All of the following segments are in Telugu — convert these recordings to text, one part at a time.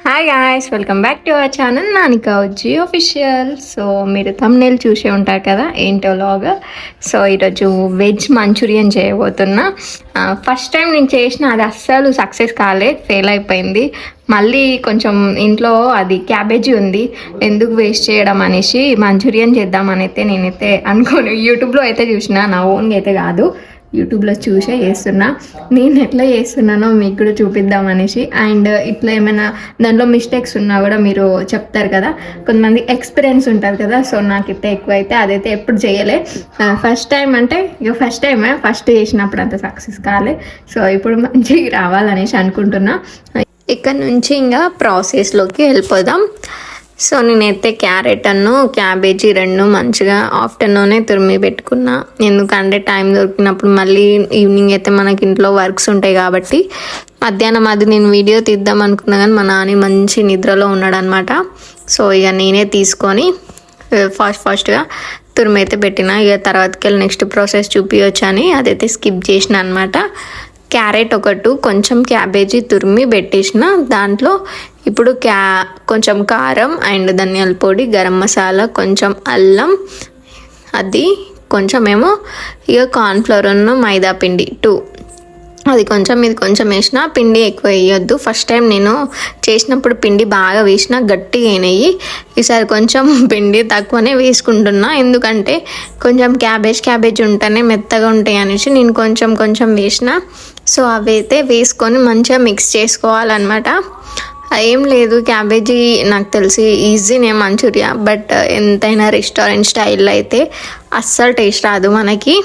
Hi guys, welcome back to our channel నానికా ఉజ్జి ఆఫీషియల్. సో మీరు థంబ్నెయిల్ చూసే ఉంటారు కదా ఏంటో లాగ్. సో ఈరోజు వెజ్ మంచూరియన్ చేయబోతున్నా. ఫస్ట్ టైం నేను చేసిన అది అస్సలు సక్సెస్ కాలే, ఫెయిల్ అయిపోయింది. మళ్ళీ కొంచెం ఇంట్లో అది క్యాబేజీ ఉంది, ఎందుకు వేస్ట్ చేయడం అనేసి మంచూరియన్ చేద్దామని అయితే నేనైతే అనుకోను. యూట్యూబ్లో అయితే చూసిన, నా ఓన్గా అయితే కాదు, యూట్యూబ్లో చూసే చేస్తున్నా. నేను ఎట్లా చేస్తున్నానో మీకు కూడా చూపిద్దామనేసి. అండ్ ఇట్లా ఏమైనా దాంట్లో మిస్టేక్స్ ఉన్నా కూడా మీరు చెప్తారు కదా, కొంతమంది ఎక్స్పీరియన్స్ ఉంటుంది కదా. సో నాకైతే ఎక్కువ అయితే అదైతే ఎప్పుడు చేయలే. ఫస్ట్ టైం అంటే ఇక ఫస్ట్ చేసినప్పుడు అంత సక్సెస్ కాలే. సో ఇప్పుడు మంచిగా రావాలనేసి అనుకుంటున్నా. ఇక్కడ నుంచి ఇంకా ప్రాసెస్లోకి వెళ్ళిపోదాం. సో నేనైతే క్యారెట్ క్యాబేజీ రెండు మంచిగా ఆఫ్టర్నూనే తురిమి పెట్టుకున్నా. ఎందుకంటే టైం దొరికినప్పుడు మళ్ళీ ఈవినింగ్ అయితే మనకి ఇంట్లో వర్క్స్ ఉంటాయి కాబట్టి. మధ్యాహ్నం అది నేను వీడియో తీద్దాం అనుకున్నా కానీ మా నాని మంచి నిద్రలో ఉన్నాడు అనమాట. సో ఇక నేనే తీసుకొని ఫాస్ట్గా తురిమి అయితే పెట్టిన. ఇక తర్వాతకి నెక్స్ట్ ప్రాసెస్ చూపించని అదైతే స్కిప్ చేసిన అనమాట. క్యారెట్ ఒకటి, కొంచెం క్యాబేజీ తురిమి పెట్టేసిన. దాంట్లో ఇప్పుడు కొంచెం కారం అండ్ ధనియాల పొడి, గరం మసాలా, కొంచెం అల్లం, అది కొంచెం ఏమో ఇక కార్న్ఫ్లవర్ మైదా పిండి 2, అది కొంచెం ఇది కొంచెం వేసిన. పిండి ఎక్కువ వేయొద్దు. ఫస్ట్ టైం నేను చేసినప్పుడు పిండి బాగా వేసిన, గట్టిగా అయినాయి. ఈసారి కొంచెం పిండి తక్కువనే వేసుకుంటున్నా, ఎందుకంటే కొంచెం క్యాబేజ్ ఉంటేనే మెత్తగా ఉంటాయి అనేసి నేను కొంచెం వేసిన. సో అవి అయితే వేసుకొని మంచిగా మిక్స్ చేసుకోవాలన్నమాట. ఏం లేదు, క్యాబేజీ నాకు తెలిసి ఈజీనే మంచూరియా, బట్ ఎంతైనా రెస్టారెంట్ స్టైల్లో అయితే అస్సలు టేస్ట్ రాదు మనకి.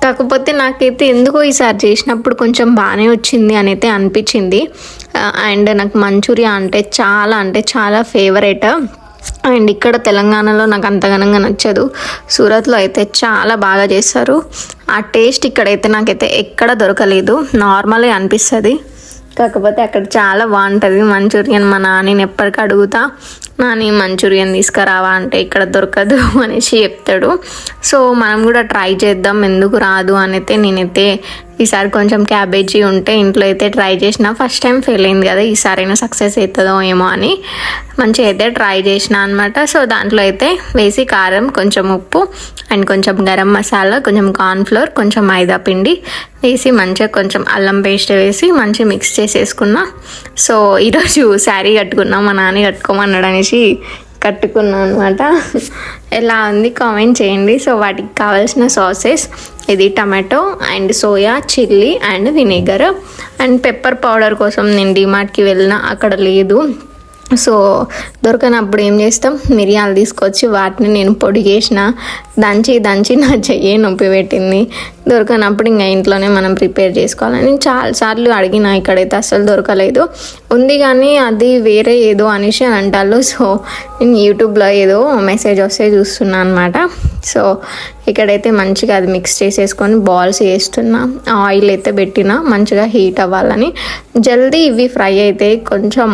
కాకపోతే నాకైతే ఎందుకో ఈసారి చేసినప్పుడు కొంచెం బాగానే వచ్చింది అని అయితే అనిపించింది. అండ్ నాకు మంచూరియా అంటే చాలా ఫేవరెట్. అండ్ ఇక్కడ తెలంగాణలో నాకు అంతగానంగా నచ్చదు, సూరత్లో అయితే చాలా బాగా చేస్తారు. ఆ టేస్ట్ ఇక్కడైతే నాకైతే ఎక్కడ దొరకలేదు, నార్మల్గా అనిపిస్తుంది. కాకపోతే అక్కడ చాలా బాగుంటుంది మంచూరియన్. మా నాన్నని ఎప్పటికీ అడుగుతా, నాని మంచూరియన్ తీసుకురావా అంటే ఇక్కడ దొరకదు అనేసి చెప్తాడు. సో మనం కూడా ట్రై చేద్దాం, ఎందుకు రాదు అని అయితే నేనైతే ఈసారి కొంచెం క్యాబేజీ ఉంటే ఇంట్లో అయితే ట్రై చేసిన. ఫస్ట్ టైం ఫెయిల్ అయింది కదా, ఈసారైనా సక్సెస్ అవుతుందో ఏమో అని మంచిగా అయితే ట్రై చేసిన అనమాట. సో దాంట్లో అయితే వేసి కారం, కొంచెం ఉప్పు అండ్ కొంచెం గరం మసాలా, కొంచెం కార్న్ఫ్లోర్, కొంచెం మైదా పిండి వేసి మంచిగా కొంచెం అల్లం పేస్ట్ వేసి మంచిగా మిక్స్ చేసేసుకున్నా. సో ఈరోజు శారీ కట్టుకున్నా, మా నాన్న కట్టుకోమన్నాడు అనేసి కట్టుకున్నాను అనమాట. ఎలా ఉంది కామెంట్ చేయండి. సో వాటికి కావాల్సిన సాసెస్ ఇది tomato and soya, chilli and vinegar and pepper powder కోసం నేను డిమార్ట్కి వెళ్ళిన, అక్కడ లేదు. సో దొరకనప్పుడు ఏం చేస్తాం, మిరియాలు తీసుకొచ్చి వాటిని నేను పొడి చేసిన, దంచి నా చెయ్యి నొప్పి పెట్టింది. దొరకనప్పుడు ఇంకా ఇంట్లోనే మనం ప్రిపేర్ చేసుకోవాలని చాలాసార్లు అడిగిన, ఇక్కడైతే అస్సలు దొరకలేదు. ఉంది కానీ అది వేరే ఏదో అనేసి అని అంటారు. సో నేను యూట్యూబ్లో ఏదో మెసేజ్ వస్తే చూస్తున్నా అనమాట. సో ఇక్కడైతే మంచిగా అది మిక్స్ చేసేసుకొని బాల్స్ వేస్తున్నా. ఆయిల్ అయితే పెట్టిన మంచిగా హీట్ అవ్వాలని. జల్దీ ఇవి ఫ్రై అయితే కొంచెం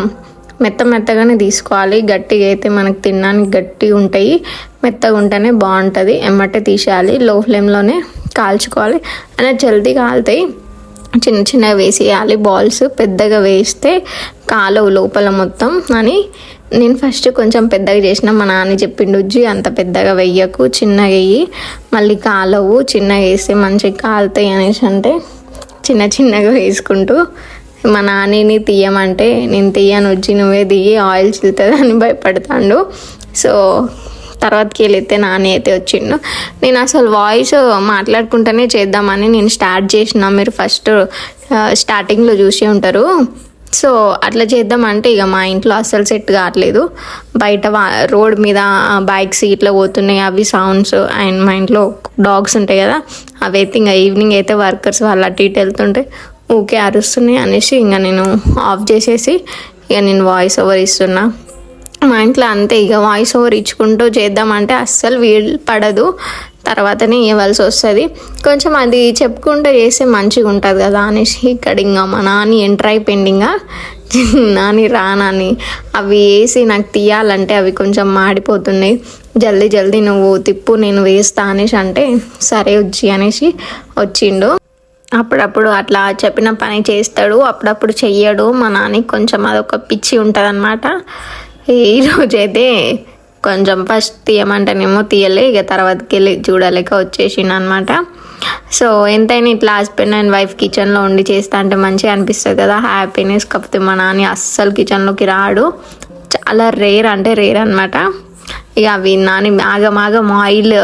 మెత్తగానే తీసుకోవాలి. గట్టిగా అయితే మనకు తినడానికి గట్టిగా ఉంటాయి, మెత్తగా ఉంటేనే బాగుంటుంది. ఎమ్మటే తీసేయాలి, లో ఫ్లేమ్లోనే కాల్చుకోవాలి. అలా జల్దీ కాలుతాయి. చిన్నగా వేసేయాలి బాల్స్, పెద్దగా వేస్తే కాలవు లోపల మొత్తం అని నేను ఫస్ట్ కొంచెం పెద్దగా చేసిన. మా నాన్న చెప్పిండు, ఉజ్జి అంత పెద్దగా వెయ్యకు, చిన్నగా వెయ్యి, మళ్ళీ కాలవు, చిన్నగా వేస్తే మంచిగా కాలుతాయి అనేసి అంటే చిన్నగా వేసుకుంటూ మా నాన్నని తీయమంటే నేను తీయను, వచ్చి నువ్వే దిగి ఆయిల్ చిల్లుతుంది అని భయపడతాడు. సో తర్వాతకి వెళ్ళితే నాని అయితే వచ్చిండు. నేను అసలు వాయిస్ మాట్లాడుకుంటూనే చేద్దామని నేను స్టార్ట్ చేసిన, మీరు ఫస్ట్ స్టార్టింగ్లో చూసి ఉంటారు. సో అట్లా చేద్దామంటే ఇక మా ఇంట్లో అస్సలు సెట్ కావట్లేదు. బయట రోడ్ మీద బైక్స్ ఇట్లా పోతున్నాయి, అవి సౌండ్స్. అండ్ మా ఇంట్లో డాగ్స్ ఉంటాయి కదా, అవి అయితే ఇంకా ఈవినింగ్ అయితే వర్కర్స్ వాళ్ళు అటు ఇటు వెళ్తుంటే ఊకే అరుస్తున్నాయి అనేసి ఇంకా నేను ఆఫ్ చేసేసి ఇక నేను వాయిస్ ఓవర్ ఇస్తున్నా. మా ఇంట్లో అంతే, ఇక వాయిస్ ఓవర్ ఇచ్చుకుంటూ చేద్దామంటే అస్సలు వీలు పడదు, తర్వాతనే ఇవ్వాల్సి వస్తుంది. కొంచెం అది చెప్పుకుంటూ చేస్తే మంచిగా ఉంటుంది కదా అనేసి ఇక్కడ ఇంకా మా నాని ఎంటర్ అయిపోయిందిగా, నాని రానాని అవి వేసి నాకు తీయాలంటే అవి కొంచెం మాడిపోతున్నాయి. జల్దీ నువ్వు తిప్పు, నేను వేస్తా అనేసి అంటే సరే వచ్చి అనేసి వచ్చిండు. అప్పుడప్పుడు అట్లా చెప్పిన పని చేస్తాడు, అప్పుడప్పుడు చెయ్యడు. మా నాన్నకి కొంచెం అదొక పిచ్చి ఉంటుంది అనమాట. ఈరోజైతే కొంచెం ఫస్ట్ తీయమంటేనేమో తీయలే, ఇక తర్వాతకి వెళ్ళి చూడలేక వచ్చేసిండు అనమాట. సో ఎంతైనా ఇట్లా హస్బెండ్ అండ్ వైఫ్ కిచెన్లో ఉండి చేస్తా అంటే మంచిగా అనిపిస్తుంది కదా, హ్యాపీనెస్. కాకపోతే మా నాన్న అస్సలు కిచెన్లోకి రాడు, చాలా రేర్ అంటే రేర్ అనమాట. ఇక అవి నాని ఆగమాగం ఆయిల్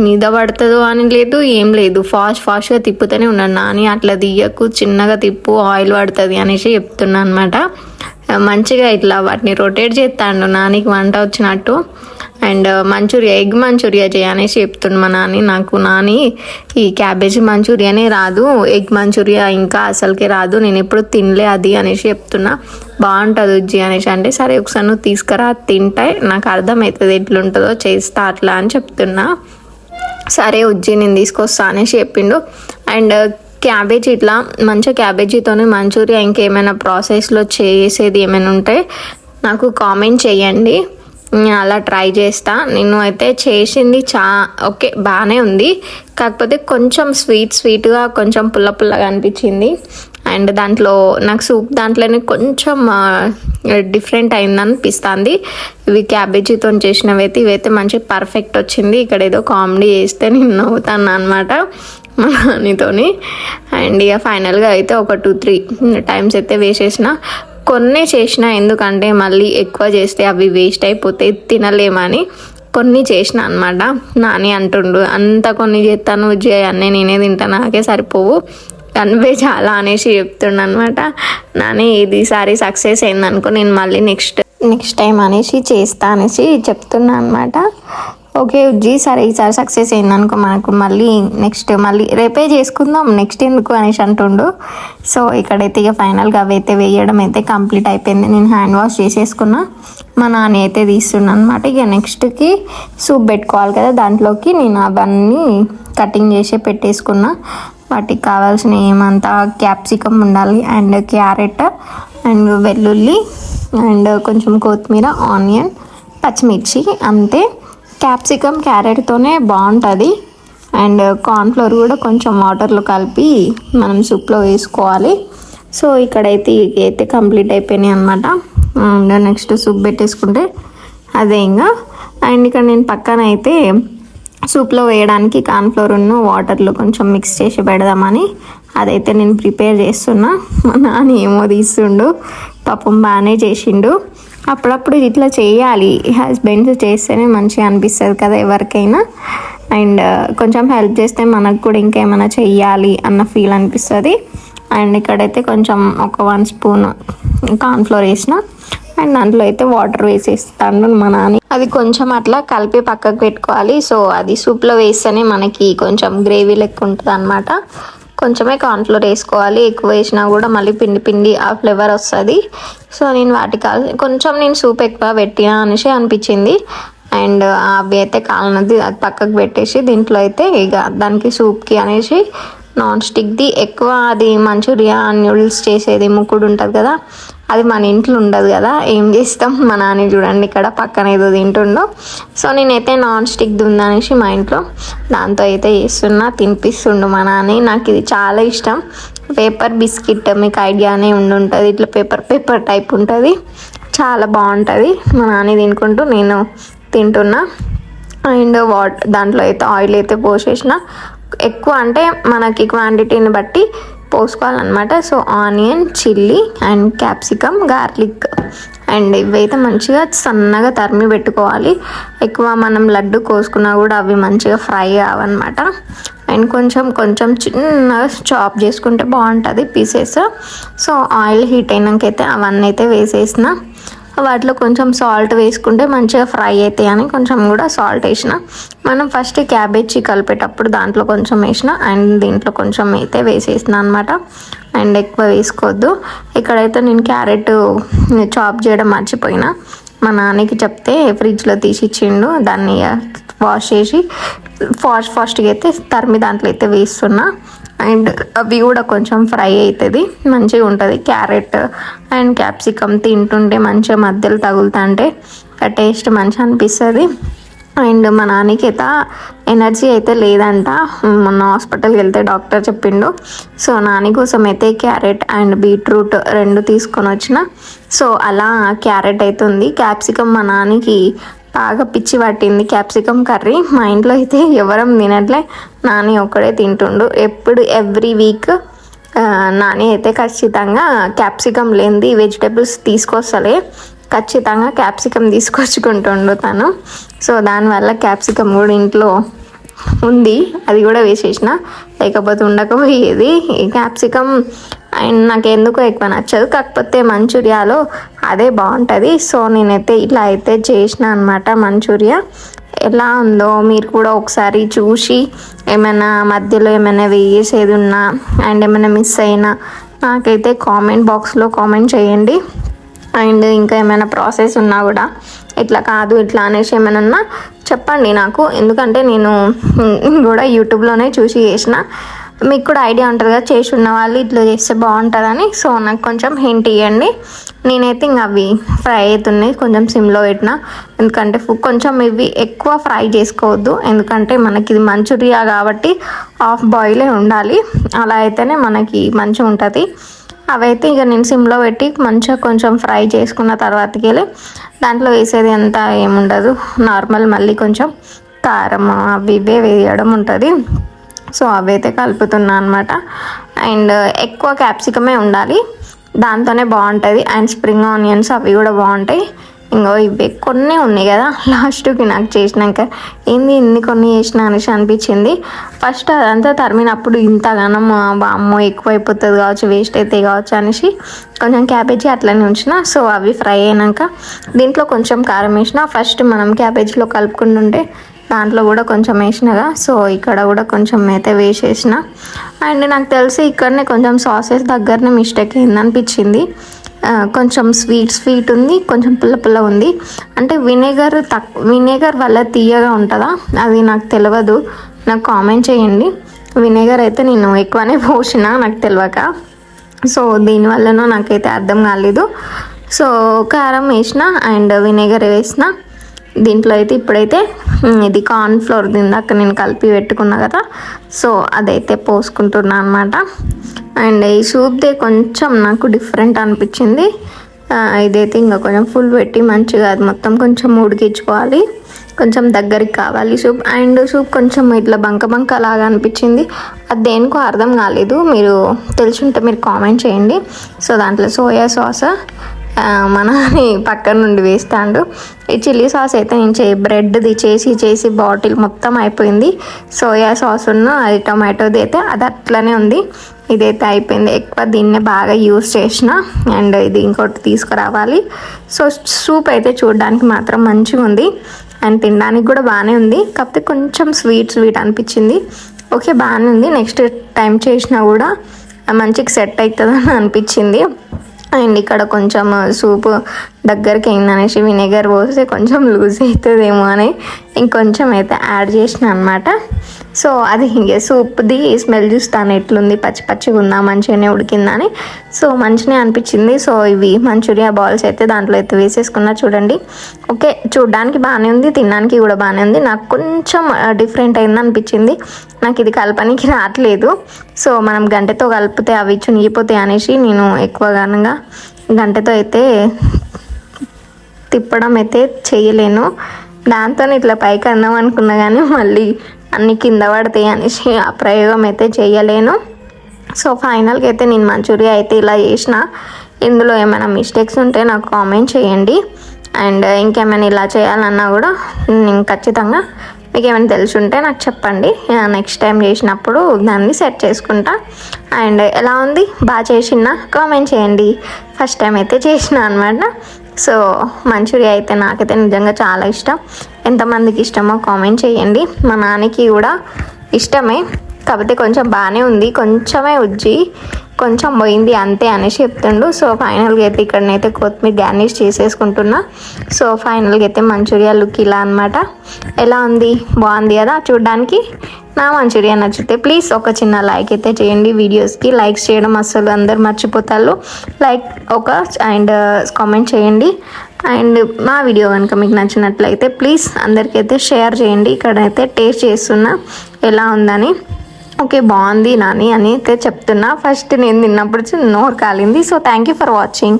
మీద పడుతుందో అని లేదు, ఏం లేదు, ఫాస్ట్గా తిప్పుతూనే ఉన్నాను. నాని అట్లా తీయకు, చిన్నగా తిప్పు, ఆయిల్ పడుతుంది అనేసి చెప్తున్నా అనమాట. మంచిగా ఇట్లా వాటిని రొటేట్ చేస్తాడు నానికి వంట వచ్చినట్టు. అండ్ ఎగ్ మంచూరియా చేయనేసి చెప్తుండు మా నాని ఈ క్యాబేజీ మంచూరియానే రాదు, ఎగ్ మంచూరియా ఇంకా అసలుకే రాదు, నేను ఎప్పుడు తినలే అది అనేసి చెప్తున్నా. బాగుంటుంది ఉజ్జి అనేసి అంటే, సరే ఒకసారి నువ్వు తీసుకురా, తింటే నాకు అర్థమవుతుంది ఎట్లుంటుందో, చేస్తా అట్లా అని చెప్తున్నా. సరే ఉజ్జి నేను తీసుకొస్తా అనేసి చెప్పిండు. అండ్ క్యాబేజీ ఇట్లా మంచిగా క్యాబేజీతోనే మంచూరియా ఇంకేమైనా ప్రాసెస్లో చేసేది ఏమైనా ఉంటే నాకు కామెంట్ చేయండి, నేను అలా ట్రై చేస్తా. నేను అయితే చేసింది ఓకే బాగానే ఉంది, కాకపోతే కొంచెం స్వీట్గా కొంచెం పుల్లగా అనిపించింది. అండ్ దాంట్లో నాకు సూప్ దాంట్లోనే కొంచెం డిఫరెంట్ అయింది అనిపిస్తుంది. ఇవి క్యాబేజీతో చేసినవి అయితే ఇవైతే మంచి పర్ఫెక్ట్ వచ్చింది. ఇక్కడ ఏదో కామెడీ చేస్తే నేను నవ్వుతాను అనమాట మా నాన్నతోని. అండ్ ఇక ఫైనల్గా అయితే ఒక 2-3 టైమ్స్ అయితే వేసేసిన. కొన్ని చేసిన, ఎందుకంటే మళ్ళీ ఎక్కువ చేస్తే అవి వేస్ట్ అయిపోతాయి, తినలేమని కొన్ని చేసిన అనమాట. నాని అంటుండు, అంత కొన్ని చేస్తాను అన్నీ నేనే తింటాను, నాకే సరిపోవు, కనిపే చాలా అనేసి చెప్తుండ అనమాట. నాని ఈసారి సక్సెస్ అయిందనుకో, నేను మళ్ళీ నెక్స్ట్ టైం అనేసి చేస్తా అనేసి చెప్తున్నా అనమాట. ఓకే ఉజ్జి, సరే ఈసారి సక్సెస్ అయిందనుకో మనకు మళ్ళీ రేపే చేసుకుందాం, నెక్స్ట్ ఎందుకు అనేసి అంటుండు. సో ఇక్కడైతే ఇక ఫైనల్గా అవి అయితే వేయడం అయితే కంప్లీట్ అయిపోయింది. నేను హ్యాండ్ వాష్ చేసేసుకున్నా, మా నాన్న అయితే తీస్తున్నా అనమాట. ఇక నెక్స్ట్కి సూప్ పెట్టుకోవాలి కదా, దాంట్లోకి నేను అవన్నీ కటింగ్ చేసి పెట్టేసుకున్నా. వాటికి కావాల్సిన ఏమంతా క్యాప్సికమ్ ఉండాలి, అండ్ క్యారెట్, అండ్ వెల్లుల్లి, అండ్ కొంచెం కొత్తిమీర, ఆనియన్, పచ్చిమిర్చి, అంతే. క్యాప్సికమ్ క్యారెట్తోనే బాగుంటుంది. అండ్ కార్న్ఫ్లోర్ కూడా కొంచెం వాటర్లో కలిపి మనం సూప్లో వేసుకోవాలి. సో ఇక్కడైతే ఇవైతే కంప్లీట్ అయిపోయినాయి అనమాట. అండ్ నెక్స్ట్ సూప్ పెట్టేసుకుంటే అదే ఇంకా. అండ్ ఇక్కడ నేను పక్కన అయితే సూప్లో వేయడానికి కార్న్ఫ్లోర్ను వాటర్లో కొంచెం మిక్స్ చేసి పెడదామని అదైతే నేను ప్రిపేర్ చేస్తున్నా. మా నాన్న ఏమో తీస్తుండు, పాపం బాగానే చేసిండు. అప్పుడప్పుడు ఇట్లా చేయాలి, హస్బెండ్స్ చేస్తేనే మంచిగా అనిపిస్తుంది కదా ఎవరికైనా. అండ్ కొంచెం హెల్ప్ చేస్తే మనకు కూడా ఇంకేమైనా చెయ్యాలి అన్న ఫీల్ అనిపిస్తుంది. అండ్ ఇక్కడైతే కొంచెం ఒక 1 స్పూన్ కార్న్ఫ్లోర్ వేసిన, అండ్ దాంట్లో అయితే వాటర్ వేసేస్తాను మా నాన్న. అది కొంచెం అట్లా కలిపి పక్కకు పెట్టుకోవాలి. సో అది సూప్లో వేస్తేనే మనకి కొంచెం గ్రేవీ లెక్క ఉంటుంది అనమాట. కొంచెమే కార్న్ఫ్లోర్ వేసుకోవాలి, ఎక్కువ వేసినా కూడా మళ్ళీ పిండి ఆ ఫ్లేవర్ వస్తుంది. సో నేను కొంచెం నేను సూప్ ఎక్కువ పెట్టినా అనేసి అనిపించింది. అండ్ అవి అయితే కాలనది అది పక్కకు పెట్టేసి దీంట్లో అయితే ఇక దానికి సూప్కి అనేసి నాన్ స్టిక్ది ఎక్కువ, అది మంచూరియా నూడిల్స్ చేసేది ముక్కుడు ఉంటుంది కదా, అది మన ఇంట్లో ఉండదు కదా, ఏం చేస్తాం. మా నాన్న చూడండి ఇక్కడ పక్కన ఏదో తింటుండో. సో నేనైతే నాన్ స్టిక్ది ఉందనేసి మా ఇంట్లో దాంతో అయితే చేస్తున్నా, తినిపిస్తుండు మా నాన్న. నాకు ఇది చాలా ఇష్టం. పేపర్ బిస్కెట్ మీకు ఐడియానే ఉండుంటుంది, ఇట్లా పేపర్ టైప్ ఉంటుంది, చాలా బాగుంటుంది. మా నాన్న తినుకుంటూ నేను తింటున్నా. అండ్ దాంట్లో అయితే ఆయిల్ అయితే పోసేసిన, ఎక్కువ అంటే మనకి క్వాంటిటీని బట్టి పోసుకోవాలన్నమాట. So onion, chilli, and capsicum, garlic, and ఇవైతే మంచిగా సన్నగా తరిమి పెట్టుకోవాలి. ఎక్కువ మనం లడ్డు కోసుకున్నా కూడా అవి మంచిగా ఫ్రై అవ్వన్నమాట. అండ్ కొంచెం చిన్నగా చాప్ చేసుకుంటే బాగుంటుంది పీసెస్. సో ఆయిల్ హీట్ అయినాకైతే అవన్నీ అయితే వేసేసిన. వాటిలో కొంచెం సాల్ట్ వేసుకుంటే మంచిగా ఫ్రై అవుతాయి అని కొంచెం కూడా సాల్ట్ వేసిన. మనం ఫస్ట్ క్యాబేజీ కలిపేటప్పుడు దాంట్లో కొంచెం వేసిన, అండ్ దీంట్లో కొంచెం అయితే వేసేసిన అనమాట. అండ్ ఎక్కువ వేసుకోవద్దు. ఇక్కడైతే నేను క్యారెట్ చాప్ చేయడం మర్చిపోయినా, మా నాన్నకి చెప్తే ఫ్రిడ్జ్లో తీసి ఇచ్చిండు. దాన్ని వాష్ చేసి ఫాస్ట్గా అయితే తరిమి దాంట్లో అయితే వేస్తున్నా. అండ్ అవి కూడా కొంచెం ఫ్రై అవుతుంది, మంచిగా ఉంటుంది. క్యారెట్ అండ్ క్యాప్సికమ్ తింటుంటే మంచిగా మధ్యలో తగులుతుంటే ఆ టేస్ట్ మంచిగా అనిపిస్తుంది. అండ్ మా నాన్నకి అయితే ఎనర్జీ అయితే లేదంట. మొన్న హాస్పిటల్కి వెళ్తే డాక్టర్ చెప్పిండు. సో నాని కోసం అయితే క్యారెట్ అండ్ బీట్రూట్ రెండు తీసుకొని వచ్చిన. సో అలా క్యారెట్ అయితే ఉంది. క్యాప్సికమ్ మా నాన్నకి బాగా పిచ్చి పట్టింది క్యాప్సికమ్ కర్రీ. మా ఇంట్లో అయితే ఎవరం తినట్లే, నాని ఒక్కడే తింటుండు. ఎవ్రీ వీక్ నాని అయితే ఖచ్చితంగా క్యాప్సికమ్ లేనిది వెజిటేబుల్స్ తీసుకొస్తలే, ఖచ్చితంగా క్యాప్సికమ్ తీసుకొచ్చుకుంటుండు తను. సో దానివల్ల క్యాప్సికమ్ కూడా ఇంట్లో ఉంది, అది కూడా వేసేసిన, లేకపోతే ఉండకపోయేది. ఈ క్యాప్సికమ్ అండ్ నాకు ఎందుకో ఎక్కువ నచ్చదు, కాకపోతే మంచూరియాలో అదే బాగుంటుంది. సో నేనైతే ఇలా అయితే చేసిన అనమాట మంచూరియా. ఎలా ఉందో మీరు కూడా ఒకసారి చూసి ఏమైనా మధ్యలో ఏమైనా వేసేది ఉన్నా అండ్ ఏమైనా మిస్ అయినా నాకైతే కామెంట్ బాక్స్లో కామెంట్ చేయండి. అండ్ ఇంకా ఏమైనా ప్రాసెస్ ఉన్నా కూడా ఇట్లా కాదు ఇట్లా అనేసి ఏమైనా ఉన్నా చెప్పండి నాకు, ఎందుకంటే నేను కూడా యూట్యూబ్లోనే చూసి చేసిన. మీకు కూడా ఐడియా ఉంటుంది కదా చేసి ఉన్న వాళ్ళు ఇట్లా చేస్తే బాగుంటుందని. సో నాకు కొంచెం హింట్ ఇవ్వండి. నేనైతే ఇంక అవి ఫ్రై అవుతున్నాయి, కొంచెం సిమ్లో పెట్టిన, ఎందుకంటే కొంచెం ఇవి ఎక్కువ ఫ్రై చేసుకోవద్దు, ఎందుకంటే మనకి ఇది మంచూరియా కాబట్టి హాఫ్ బాయిలే ఉండాలి, అలా అయితేనే మనకి మంచిగా ఉంటుంది. అవైతే ఇక నేను సిమ్లో పెట్టి మంచిగా కొంచెం ఫ్రై చేసుకున్న తర్వాతకి వెళ్ళి దాంట్లో వేసేది అంత ఏముండదు, నార్మల్ మళ్ళీ కొంచెం కారం అవి ఇవే వేయడం ఉంటుంది. సో అవైతే కలుపుతున్నా అనమాట. అండ్ ఎక్కువ క్యాప్సికమే ఉండాలి, దాంతోనే బాగుంటుంది. అండ్ స్ప్రింగ్ ఆనియన్స్ అవి కూడా బాగుంటాయి. ఇంకో ఇవి కొన్ని ఉన్నాయి కదా లాస్ట్కి నాకు చేసినాక ఏంది ఇన్ని కొన్ని చేసిన అనేసి అనిపించింది. ఫస్ట్ అదంతా తరిమినప్పుడు ఇంతగానం అమ్మో ఎక్కువ అయిపోతుంది కావచ్చు, వేస్ట్ అయితే కావచ్చు అనేసి కొంచెం క్యాబేజీ అట్లనే ఉంచిన. సో అవి ఫ్రై అయినాక దీంట్లో కొంచెం కారం వేసిన. ఫస్ట్ మనం క్యాబేజీలో కలుపుకుంటుంటే దాంట్లో కూడా కొంచెం వేసినగా, సో ఇక్కడ కూడా కొంచెం అయితే వేసేసిన. అండ్ నాకు తెలిసి ఇక్కడనే కొంచెం సాసెస్ దగ్గరనే మిస్టేక్ అయిందనిపించింది. కొంచెం స్వీట్ ఉంది, కొంచెం పుల్ల ఉంది. అంటే వినేగర్ వల్ల తీయగా ఉంటుందా అది నాకు తెలియదు, నాకు కామెంట్ చేయండి. వినేగర్ అయితే నేను ఎక్కువనే పోసిన నాకు తెలియక, సో దీనివల్లనో నాకైతే అర్థం కాలేదు. సో కారం వేసిన అండ్ వినేగర్ వేసిన. దీంట్లో అయితే ఇప్పుడైతే ఇది కార్న్ ఫ్లోర్ ఇందాక నేను కలిపి పెట్టుకున్నా కదా, సో అదైతే పోసుకుంటున్నా అనమాట. అండ్ ఈ సూప్దే కొంచెం నాకు డిఫరెంట్ అనిపించింది. ఇదైతే ఇంకా కొంచెం ఫుల్ పెట్టి మంచిగా అది మొత్తం కొంచెం ఉడికించుకోవాలి, కొంచెం దగ్గరికి కావాలి సూప్. అండ్ సూప్ కొంచెం ఇట్లా బంక లాగా అనిపించింది, అది దేనికో అర్థం కాలేదు. మీరు తెలుసుంటే మీరు కామెంట్ చేయండి. సో దాంట్లో సోయా సాస్ మన పక్కన నుండి వేస్తాడు. ఈ చిల్లీ సాస్ అయితే నేను బ్రెడ్ది చేసి బాటిల్ మొత్తం అయిపోయింది. సోయా సాస్ అది టొమాటోది అయితే అది అట్లనే ఉంది. ఇదైతే అయిపోయింది, ఎక్కువ దీన్నే బాగా యూస్ చేసిన. అండ్ ఇది ఇంకోటి తీసుకురావాలి. సో సూప్ అయితే చూడడానికి మాత్రం మంచిగా ఉంది అండ్ తినడానికి కూడా బాగానే ఉంది, కాకపోతే కొంచెం స్వీట్ అనిపించింది. ఓకే బాగానే ఉంది, నెక్స్ట్ టైం చేసినా కూడా మంచిగా సెట్ అవుతుందని అనిపించింది. అండ్ ఇక్కడ కొంచెం సూప్ దగ్గరికి అయిందనేసి వినేగర్ పోస్తే కొంచెం లూజ్ అవుతుందేమో అని ఇంకొంచెం అయితే యాడ్ చేసిన అనమాట. సో అది ఇంకే సూప్ది స్మెల్ చూస్తాను ఎట్లుంది, పచ్చిగా ఉందా, మంచిగానే ఉడికిందని. సో మంచిగా అనిపించింది. సో ఇవి మంచూరియా బాల్స్ అయితే దాంట్లో అయితే వేసేసుకున్నా చూడండి. ఓకే చూడడానికి బాగానే ఉంది, తినడానికి కూడా బాగానే ఉంది. నాకు కొంచెం డిఫరెంట్ అయింది అనిపించింది, నాకు ఇది కలపనికి రావట్లేదు. సో మనం గంటతో కలిపితే అవి చునిగిపోతాయి అనేసి నేను ఎక్కువగా గంటతో అయితే తిప్పడం అయితే చేయలేను. దాంతో ఇట్లా పైకి అందాం అనుకున్నా కానీ మళ్ళీ అన్ని కింద పడతాయి అనేసి ఆ ప్రయోగం అయితే చేయలేను. సో ఫైనల్గా అయితే నేను మంచూరియా అయితే ఇలా చేసిన. ఇందులో ఏమైనా మిస్టేక్స్ ఉంటే నాకు కామెంట్ చేయండి. అండ్ ఇంకేమైనా ఇలా చేయాలన్నా కూడా నేను ఖచ్చితంగా మీకు ఏమైనా తెలిసి ఉంటే నాకు చెప్పండి, నెక్స్ట్ టైం చేసినప్పుడు దాన్ని సెట్ చేసుకుంటా. అండ్ ఎలా ఉంది, బాగా చేసినా కామెంట్ చేయండి. ఫస్ట్ టైం అయితే చేసిన అనమాట. సో మంచూరియా అయితే నాకైతే నిజంగా చాలా ఇష్టం. ఎంతమందికి ఇష్టమో కామెంట్ చేయండి. మా నాన్నకి కూడా ఇష్టమే, కాకపోతే కొంచెం బాగానే ఉంది, కొంచెమే ఉజ్జి కొంచెం పోయింది అంతే అనేసి చెప్తుండు. సో ఫైనల్గా అయితే ఇక్కడనైతే కొత్తిమీర గార్నిష్ చేసేసుకుంటున్నా. సో ఫైనల్గా అయితే మంచూరియా లుక్ ఇలా అనమాట. ఎలా ఉంది, బాగుంది కదా చూడడానికి. నా మంచూరియా నచ్చితే ప్లీజ్ ఒక చిన్న లైక్ అయితే చేయండి. వీడియోస్కి లైక్స్ చేయడం అస్సలు అందరు మర్చిపోతారు. లైక్ అండ్ కామెంట్ చేయండి. అండ్ మా వీడియో కనుక మీకు నచ్చినట్లయితే ప్లీజ్ అందరికైతే షేర్ చేయండి. ఇక్కడైతే టేస్ట్ చేస్తున్నా ఎలా ఉందని. ఓకే బాగుంది నాని అని అయితే చెప్తున్నా. ఫస్ట్ నేను తిన్నప్పుడు నోరు కాలింది. So thank you for watching.